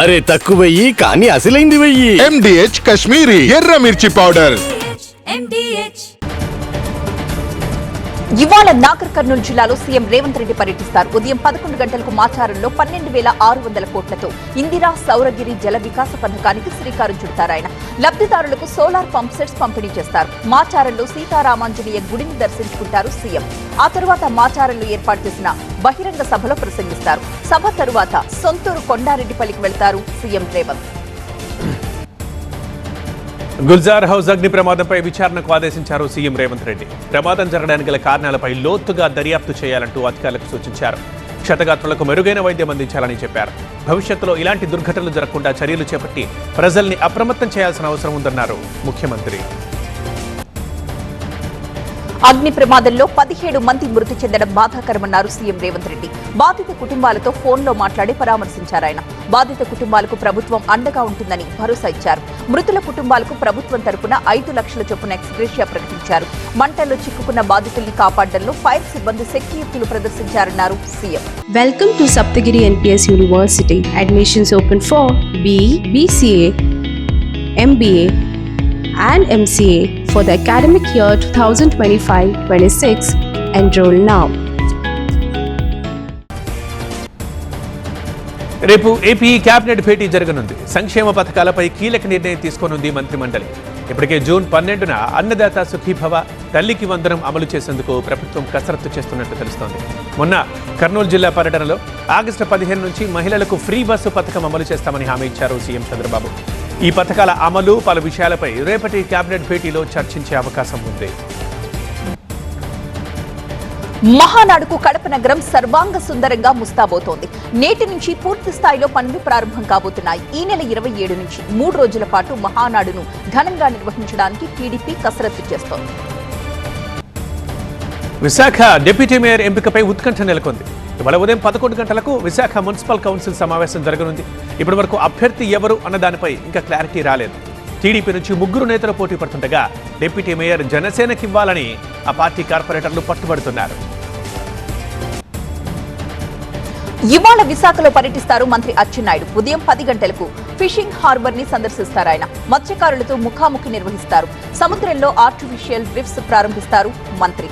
అరే తక్కువయ్యి కానీ అసలైంది వెయ్యి. MDH కాశ్మీరీ ఎర్ర మిర్చి పౌడర్. ఇవాళ నాగర్ కర్నూలు జిల్లాలో సీఎం రేవంత్ రెడ్డి పర్యటిస్తారు. ఉదయం 11 గంటలకు మాచారంలో 12,600 కోట్లతో ఇందిరా సౌరగిరి జల వికాస పథకానికి శ్రీకారం చుడతారు. ఆయన లబ్ధిదారులకు సోలార్ పంప్ సెట్స్ పంపిణీ చేస్తారు. మాచారంలో సీతారామాంజనేయ గుడిని దర్శించుకుంటారు సీఎం. ఆ తరువాత మాచారంలో ఏర్పాటు చేసిన బహిరంగ సభలో ప్రసంగిస్తారు. సభ తరువాత సొంతూరు కొండారెడ్డిపల్లికి వెళ్తారు సీఎం రేవంత్. గుల్జార్ హౌస్ అగ్ని ప్రమాదంపై విచారణకు ఆదేశించారు సీఎం రేవంత్ రెడ్డి. ప్రమాదం జరగడానికి గల కారణాలపై లోతుగా దర్యాప్తు చేయాలంటూ అధికారులకు సూచించారు. క్షతగాత్రులకు మెరుగైన వైద్యం అందించాలని చెప్పారు. భవిష్యత్తులో ఇలాంటి దుర్ఘటనలు జరగకుండా చర్యలు చేపట్టి ప్రజల్ని అప్రమత్తం చేయాల్సిన అవసరం ఉందన్నారు ముఖ్యమంత్రి. అగ్ని ప్రమాదంలో 17 మంది మృతి చెందడం బాధాకరమన్నారు సీఎం రేవంత్ రెడ్డి. బాధిత కుటుంబాలతో ఫోన్లో మాట్లాడి పరామర్శించారు ఆయన. బాధిత కుటుంబాలకు ప్రభుత్వం అండగా ఉంటుందని భరోసా ఇచ్చారు. మృతుల కుటుంబాలకు ప్రభుత్వం తరపున 5 లక్షల చొప్పున ఎక్స్గ్రేషియా ప్రకటించారు. మంటల్లో చిక్కుకున్న బాధితుల్ని కాపాడడంలో ఫైర్ సిబ్బంది శక్తియుక్తులు ప్రదర్శించారన్నారు CM. Welcome to Saptagiri NPS University. Admissions open for BE, BCA, MBA and MCA for the academic year 2025-26. Enroll now. రేపు ఏపీ కేబినెట్ భేటీ జరగనుంది. సంక్షేమ పథకాలపై కీలక నిర్ణయం తీసుకోనుంది మంత్రిమండలి. ఇప్పటికే జూన్ 12న అన్నదాత సుఖీభవ, తల్లికి వందనం అమలు చేసేందుకు ప్రభుత్వం కసరత్తు చేస్తున్నట్టు తెలుస్తోంది. మొన్న కర్నూలు జిల్లా పర్యటనలో ఆగస్టు 15 నుంచి మహిళలకు ఫ్రీ బస్సు పథకం అమలు చేస్తామని హామీ ఇచ్చారు సీఎం చంద్రబాబు. ఈ పథకాల అమలు, పలు విషయాలపై రేపటి కేబినెట్ భేటీలో చర్చించే అవకాశం ఉంది. మహానాడుకు కడప నగరం సర్వాంగ సుందరంగా ముస్తాబోతోంది. నేటి నుంచి పూర్తి స్థాయిలో పనులు ప్రారంభం కాబోతున్నాయి. ఈ నెల 27 నుంచి 3 రోజుల పాటు మహానాడును ఘనంగా నిర్వహించడానికి టీడీపీ కసరత్తు చేస్తోంది. విశాఖ డిప్యూటీ మేయర్ ఎంపికపై ఉత్కంఠ నెలకొంది. ఇవాళ ఉదయం 11 గంటలకు విశాఖ మున్సిపల్ కౌన్సిల్ సమావేశం జరగనుంది. ఇప్పటి వరకు అభ్యర్థి ఎవరు అన్న దానిపై ఇంకా క్లారిటీ రాలేదు. టీడీపీ నుంచి 3 నేతలు పోటీ పడుతుండగా డిప్యూటీ మేయర్ జనసేనకి ఇవ్వాలని ఆ పార్టీ కార్పొరేటర్లు పట్టుబడుతున్నారు. ఇవాళ విశాఖలో పర్యటిస్తారు మంత్రి అచ్చెన్నాయుడు. ఉదయం 10 గంటలకు ఫిషింగ్ హార్బర్ ని సందర్శిస్తారు. ఆయన మత్స్యకారులతో ముఖాముఖి నిర్వహిస్తారు. సముద్రంలో ఆర్టిఫిషియల్ రిఫ్స్ ప్రారంభిస్తారు మంత్రి.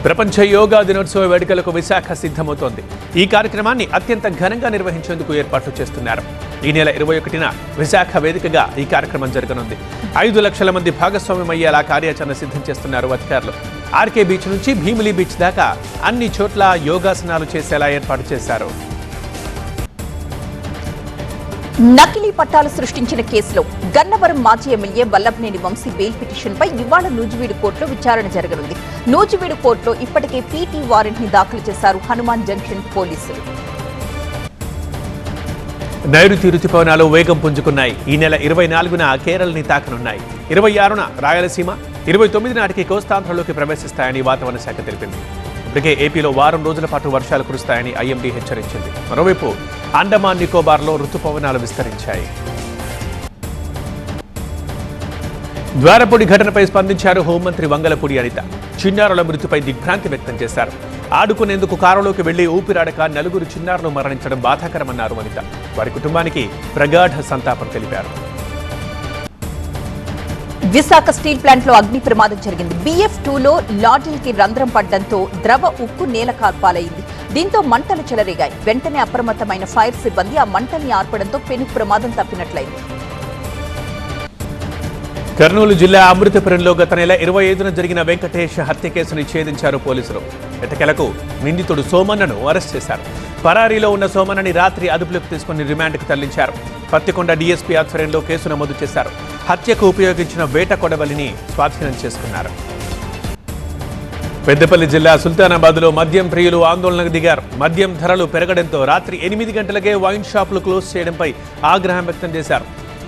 ప్రపంచ యోగా దినోత్సవ వేడుకలకు విశాఖ సిద్ధమవుతోంది. ఈ కార్యక్రమాన్ని అత్యంత ఘనంగా నిర్వహించేందుకు ఏర్పాట్లు చేస్తున్నారు. ఈ నెల 21న విశాఖ వేదికగా ఈ కార్యక్రమం జరగనుంది. 5 లక్షల మంది భాగస్వామ్యమయ్యేలా కార్యాచరణ సిద్ధం చేస్తున్నారు అధికారులు. ఆర్కే బీచ్ నుంచి భీమిలీ బీచ్ దాకా అన్ని చోట్ల యోగాసనాలు చేసేలా ఏర్పాటు చేశారు. నకిలీ పట్టాలు సృష్టించిన కేసులో గన్నవరం మాజీ ఎమ్మెల్యే వల్లభనేని వంశీ బెయిల్ పిటిషన్పై ఇవాళ నూజివీడు కోర్టులో విచారణ జరగనుంది. నూజివీడు కోర్టులో ఇప్పటికే పీటీ వారెంట్ ని దాఖలు చేశారు హనుమాన్ జంక్షన్ పోలీసులు. నైరుతి రుతుపవనాలు వేగం పుంజుకున్నాయి. ఈ నెల 24న కేరళని తాకనున్నాయి. 26న రాయలసీమ, 29 నాటికి కోస్తాంధ్రలోకి ప్రవేశిస్తాయని వాతావరణ శాఖ తెలిపింది. ఇప్పటికే ఏపీలో వారం రోజుల పాటు వర్షాలు కురుస్తాయని ఐఎండీ హెచ్చరించింది. మరోవైపు అండమాన్ నికోబార్లో రుతుపవనాలు విస్తరించాయి. ద్వారపూడి ఘటనపై స్పందించారు హోంమంత్రి వంగలపూడి అనిత. చిన్నారుల మృతిపై దిగ్భ్రాంతి వ్యక్తం చేశారు. ఆడుకునేందుకు కారులోకి వెళ్లి ఊపిరాడక 4 చిన్నారులు మరణించడం బాధాకరమన్నారు అనిత. వారి కుటుంబానికి ప్రగాఢ సంతాపం తెలిపారు. విశాఖ స్టీల్ ప్లాంట్ లో అగ్ని ప్రమాదం జరిగింది. BF2లో లాటిల్ కి రంధ్రం పడడంతో ద్రవ ఉక్కు నేల కార్పాలైంది. దీంతో మంటలు చెలరేగాయి. వెంటనే అప్రమత్తమైన ఫైర్ సిబ్బంది ఆ మంటల్ని ఆర్పడంతో పెను ప్రమాదం తప్పినట్లయింది. కర్నూలు జిల్లా అమృతపురంలో గత నెల 25న జరిగిన వెంకటేష్ హత్య కేసును ఛేదించారు పోలీసులు. ఎట్టకేలకు నిందితుడు సోమన్నను అరెస్ట్ చేశారు. పరారీలో ఉన్న సోమన్నని రాత్రి అదుపులోకి తీసుకుని రిమాండ్కు తరలించారు. పత్తికొండ డీఎస్పీ ఆధ్వర్యంలో కేసు నమోదు చేశారు. హత్యకు ఉపయోగించిన వేట కొడవలిని స్వాధీనం చేసుకున్నారు. పెద్దపల్లి జిల్లా సుల్తానాబాద్లో మద్యం ప్రియులు ఆందోళనకు దిగారు. మద్యం ధరలు పెరగడంతో రాత్రి 8 గంటలకే వైన్ షాపులు క్లోజ్ చేయడంపై ఆగ్రహం వ్యక్తం చేశారు.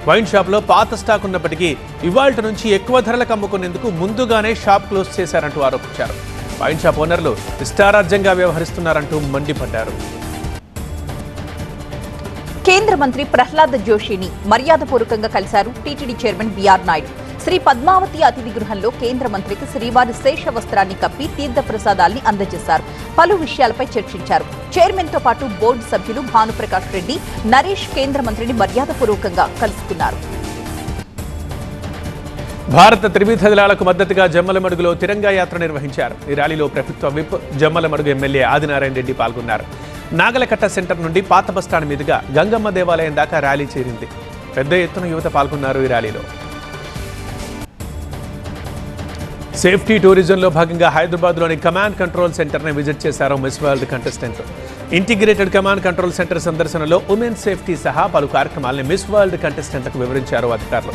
వైన్ షాప్లో పాత స్టాక్ ఉన్నప్పటికీ ఇవాల్టి నుంచి ఎక్కువ ధరలకు అమ్ముకునేందుకు ముందుగానే షాప్ క్లోజ్ చేశారంటూ ఆరోపించారు. వైన్ షాప్ ఓనర్లు ఇష్టారాజ్యంగా వ్యవహరిస్తున్నారంటూ మండిపడ్డారు. కేంద్ర మంత్రి ప్రహ్లాద్ జోషిని మర్యాదపూర్వకంగా కలిశారు TTD chairman BR Naidu. Sri Padmavathi అతిథి గృహంలో కేంద్ర మంత్రికి శ్రీవారి శేష వస్త్రాన్ని కప్పి తీర్థ ప్రసాదాల్ని అందజేశారు. పలు విషయాలపై చర్చించారు. చైర్మన్ తో పాటు బోర్డు సభ్యులు భానుప్రకాష్ రెడ్డి, నరేష్ కేంద్ర మంత్రిని మర్యాదపూర్వకంగా కలుసుకున్నారు. భారత త్రివిధ దళాలకు మద్దతుగా జమ్మలమడుగులో తిరంగా యాత్ర నిర్వహించారు. ఈ ర్యాలీలో ప్రభుత్వ విప్ జమ్మలమడుగు ఎమ్మెల్యే ఆదినారాయణ రెడ్డి పాల్గొన్నారు. నాగలకట్ట సెంటర్ నుండి పాత బస్టాండ్ మీదుగా గంగమ్మ దేవాలయం దాకా ర్యాలీ చేరింది. పెద్ద ఎత్తున యువత పాల్గొన్నారు. ఈ ర్యాలీలో సేఫ్టీ టూరిజంలో భాగంగా హైదరాబాద్లోని కమాండ్ కంట్రోల్ సెంటర్ని విజిట్ చేశారు మిస్ వరల్డ్ కంటెస్టెంట్లు. ఇంటిగ్రేటెడ్ కమాండ్ కంట్రోల్ సెంటర్ సందర్శనలో ఉమెన్ సేఫ్టీ సహా పలు కార్యక్రమాలను మిస్ వరల్డ్ కంటెస్టెంట్లకు వివరించారు అధికారులు.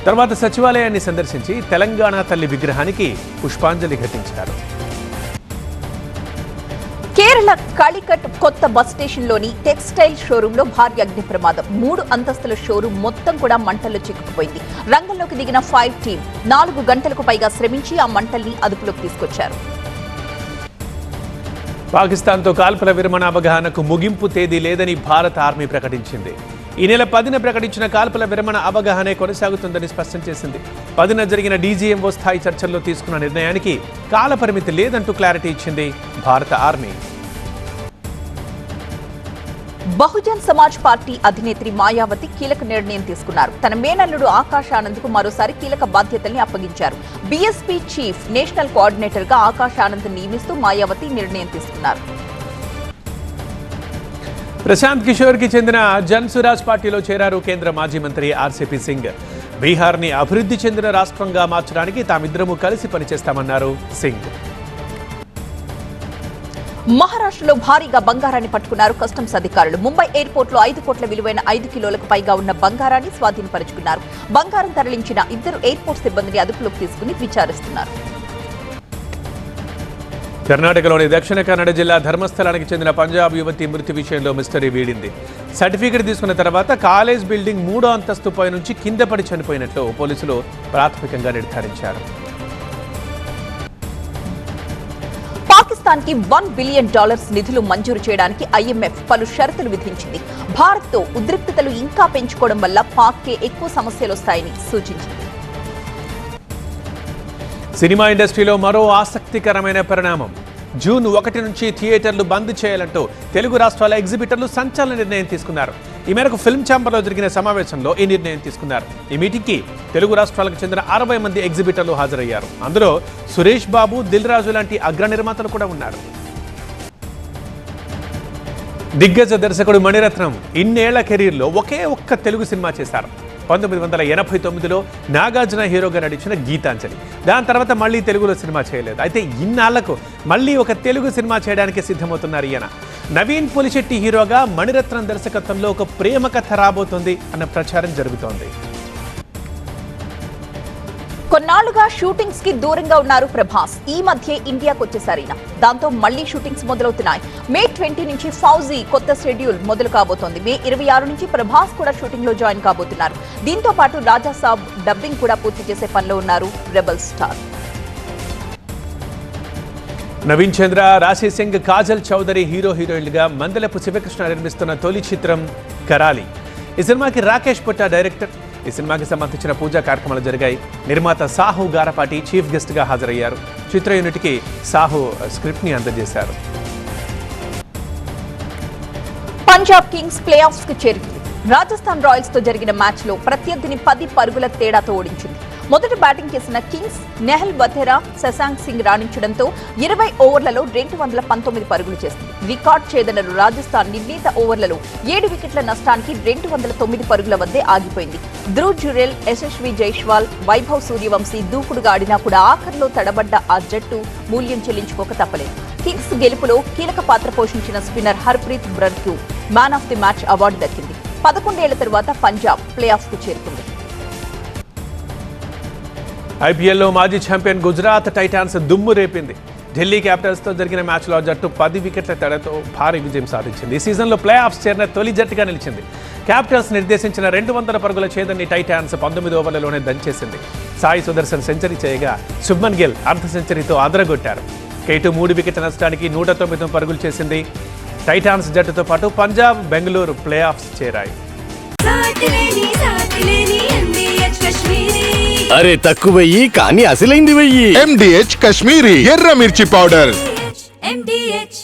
తర్వాత సచివాలయాన్ని సందర్శించి తెలంగాణ తల్లి విగ్రహానికి పుష్పాంజలి ఘటించారు. కేరళ కాళికట్ కొత్త బస్ స్టేషన్లోని టెక్స్టైల్ షోరూంలో భారీ అగ్ని ప్రమాదం. 3 అంతస్తుల షోరూం మొత్తం కూడా మంటల్లో చిక్కుకుపోయింది. రంగంలోకి దిగిన ఫైర్ టీం 4 గంటలకు పైగా శ్రమించి ఆ మంటల్ని అదుపులోకి తీసుకొచ్చారు. పాకిస్తాన్తో కాల్పుల విరమణ అవగాహనకు ముగింపు తేదీ లేదని భారత ఆర్మీ ప్రకటించింది. ఈ నెల 10న ప్రకటించిన కాల్పుల విరమణ అవగాహనే కొనసాగుతుందని స్పష్టం చేసింది. 10న జరిగిన డీజీఎంఓ స్థాయి చర్చల్లో తీసుకున్న నిర్ణయానికి కాల పరిమితి లేదంటూ క్లారిటీ ఇచ్చింది భారత ఆర్మీ. బహుజన్ సమాజ్ పార్టీ అధినేత్రి మాయావతి కీలక నిర్ణయం తీసుకున్నారు. తన మేనల్లుడు ఆకాష్ ఆనంద్ కు మరోసారి కీలక బాధ్యతల్ని అప్పగించారు. బీఎస్పీ చీఫ్ నేషనల్ కోఆర్డినేటర్ గా ఆకాష్ ఆనంద్ నియమిస్తూ మాయావతి నిర్ణయం తీసుకున్నారు. ప్రశాంత్ కిషోర్ కి చెందిన జన్ సురాజ్ పార్టీలో చేరారు కేంద్ర మాజీ మంత్రి ఆర్సీపీ సింగ్. బీహార్ని అభివృద్ధి చెందిన రాష్ట్రంగా మార్చడానికి తామిద్దరము కలిసి పనిచేస్తామన్నారు సింగ్. మహారాష్ట్రలో భారీగా బంగారాన్ని పట్టుకున్నారు కస్టమ్స్ అధికారులు. ముంబై ఎయిర్పోర్ట్ లో 5 కోట్ల విలువైన 5 కిలోలకు పైగా ఉన్న బంగారాన్ని స్వాధీనపరుచుకున్నారు. బంగారం తరలించిన 2 ఎయిర్పోర్ట్ సిబ్బందిని అదుపులోకి తీసుకుని విచారిస్తున్నారు. కర్ణాటకలోని దక్షిణ కన్నడ జిల్లా ధర్మస్థలానికి చెందిన పంజాబ్ యువతి మృతి విషయంలో మిస్టరీ వీడింది. సర్టిఫికెట్ తీసుకున్న తర్వాత కాలేజ్ బిల్డింగ్ 3వ అంతస్తుపై నుంచి కింద పడి చనిపోయినట్లు పోలీసులు ప్రాథమికంగా నిర్ధారించారు. పాకిస్తాన్ కి $1 బిలియన్ నిధులు మంజూరు చేయడానికి IMF పలు షరతులు విధించింది. భారత్ తో ఉద్రిక్తతలు ఇంకా పెంచుకోవడం వల్ల పాక్కే ఎక్కువ సమస్యలు వస్తాయని సూచించింది. సినిమా ఇండస్ట్రీలో మరో ఆసక్తికరమైన పరిణామం. జూన్ 1 నుంచి థియేటర్లు బంద్ చేయాలంటూ తెలుగు రాష్ట్రాల ఎగ్జిబిటర్లు సంచలన నిర్ణయం తీసుకున్నారు. ఈ మేరకు ఫిల్మ్ ఛాంబర్లో జరిగిన సమావేశంలో ఈ నిర్ణయం తీసుకున్నారు. ఈ మీటింగ్కి తెలుగు రాష్ట్రాలకు చెందిన 60 మంది ఎగ్జిబిటర్లు హాజరయ్యారు. అందులో సురేష్ బాబు, దిల్ రాజు లాంటి అగ్ర నిర్మాతలు కూడా ఉన్నారు. దిగ్గజ దర్శకుడు మణిరత్నం ఇన్నేళ్ల కెరీర్లో ఒకే ఒక్క తెలుగు సినిమా చేశారు. 1989లో నాగార్జున హీరోగా నటించిన గీతాంజలి. దాని తర్వాత మళ్ళీ తెలుగులో సినిమా చేయలేదు. అయితే ఇన్నాళ్లకు మళ్ళీ ఒక తెలుగు సినిమా చేయడానికి సిద్ధమవుతున్నారు ఈయన. నవీన్ పులిశెట్టి హీరోగా మణిరత్నం దర్శకత్వంలో ఒక ప్రేమ కథ రాబోతోంది అన్న ప్రచారం జరుగుతోంది. కొన్నాళ్లుగా షూటింగ్స్ కి దూరంగా ఉన్నారు ప్రభాస్. ఈ మధ్య ఇండియాకు వచ్చేసారు ఈయన. దాంతో మళ్లీ షూటింగ్స్ మొదలవుతున్నాయి. మే 20 నుంచి ఫౌజీ కొత్త షెడ్యూల్ మొదలు కాబోతోంది. మే 26 నుంచి ప్రభాస్ కూడా షూటింగ్ లో జాయిన్ కాబోతున్నారు. దీంతో పాటు రాజా సాబ్ డబ్బింగ్ కూడా పూర్తి చేసే పనిలో ఉన్నారు రెబల్ స్టార్. నవీన్ చంద్ర, రాశి సింగ్, కాజల్ చౌదరి హీరోయిన్లుగా మందలపు శివకృష్ణ నిర్మిస్తున్న తొలి చిత్రం కరాలి. ఈ సినిమాకి రాకేష్ పుట్టా డైరెక్టర్. ఈ సినిమాకి సంబంధించిన పూజా కార్యక్రమాలు జరిగాయి. నిర్మాత సాహు గారపాటి చీఫ్ గెస్ట్ గా హాజరయ్యారు. చిత్ర యూనిట్కి సాహు స్క్రిప్ట్ ని అందజేశారు. పంజాబ్ కింగ్స్ ప్లే ఆఫ్స్ కు చేరింది. రాజస్థాన్ రాయల్స్ తో జరిగిన మ్యాచ్ లో ప్రత్యర్థిని 10 పరుగుల తేడాతో ఓడించింది. మొదట బ్యాటింగ్ చేసిన కింగ్స్ నెహల్ బథెరా, శశాంక్ సింగ్ రాణించడంతో 20 ఓవర్లలో 219 పరుగులు చేసింది. రికార్డ్ ఛేదనలు రాజస్థాన్ నిర్ణీత ఓవర్లలో 7 వికెట్ల నష్టానికి 209 పరుగుల వద్దే ఆగిపోయింది. ధ్రువ్ జురెల్, యశస్వి జైస్వాల్, వైభవ్ సూర్యవంశీ దూకుడుగా ఆడినా కూడా ఆఖర్లో తడబడ్డ ఆ జట్టు మూల్యం చెల్లించుకోక తప్పలేదు. కింగ్స్ గెలుపులో కీలక పాత్ర పోషించిన స్పిన్నర్ హర్ప్రీత్ బ్రర్కు man of the match award దక్కింది. 11 ఏళ్ల తరువాత పంజాబ్ ప్లే ఆఫ్ కు చేరుకుంది. ఐపీఎల్లో మాజీ ఛాంపియన్ గుజరాత్ టైటాన్స్ దుమ్ము రేపింది. ఢిల్లీ క్యాపిటల్స్తో జరిగిన మ్యాచ్లో జట్టు 10 వికెట్ల తేడాతో భారీ విజయం సాధించింది. ఈ సీజన్లో ప్లే ఆఫ్స్ చేరిన తొలి జట్టుగా నిలిచింది. క్యాపిటల్స్ నిర్దేశించిన 200 పరుగుల ఛేదన్ని టైటాన్స్ 19 ఓవర్లలోనే దంచేసింది. సాయి సుదర్శన్ సెంచరీ చేయగా శుభ్మన్ గిల్ అర్ధ సెంచరీతో అదరగొట్టారు. కేటు 3 వికెట్ల నష్టానికి 109 పరుగులు చేసింది. టైటాన్స్ జట్టుతో పాటు పంజాబ్, బెంగళూరు ప్లే ఆఫ్స్ చేరాయి. అరే తక్కువయ్యి కానీ అసలైంది వెయ్యి. MDH కాశ్మీరీ ఎర్ర మిర్చి పౌడర్. MDH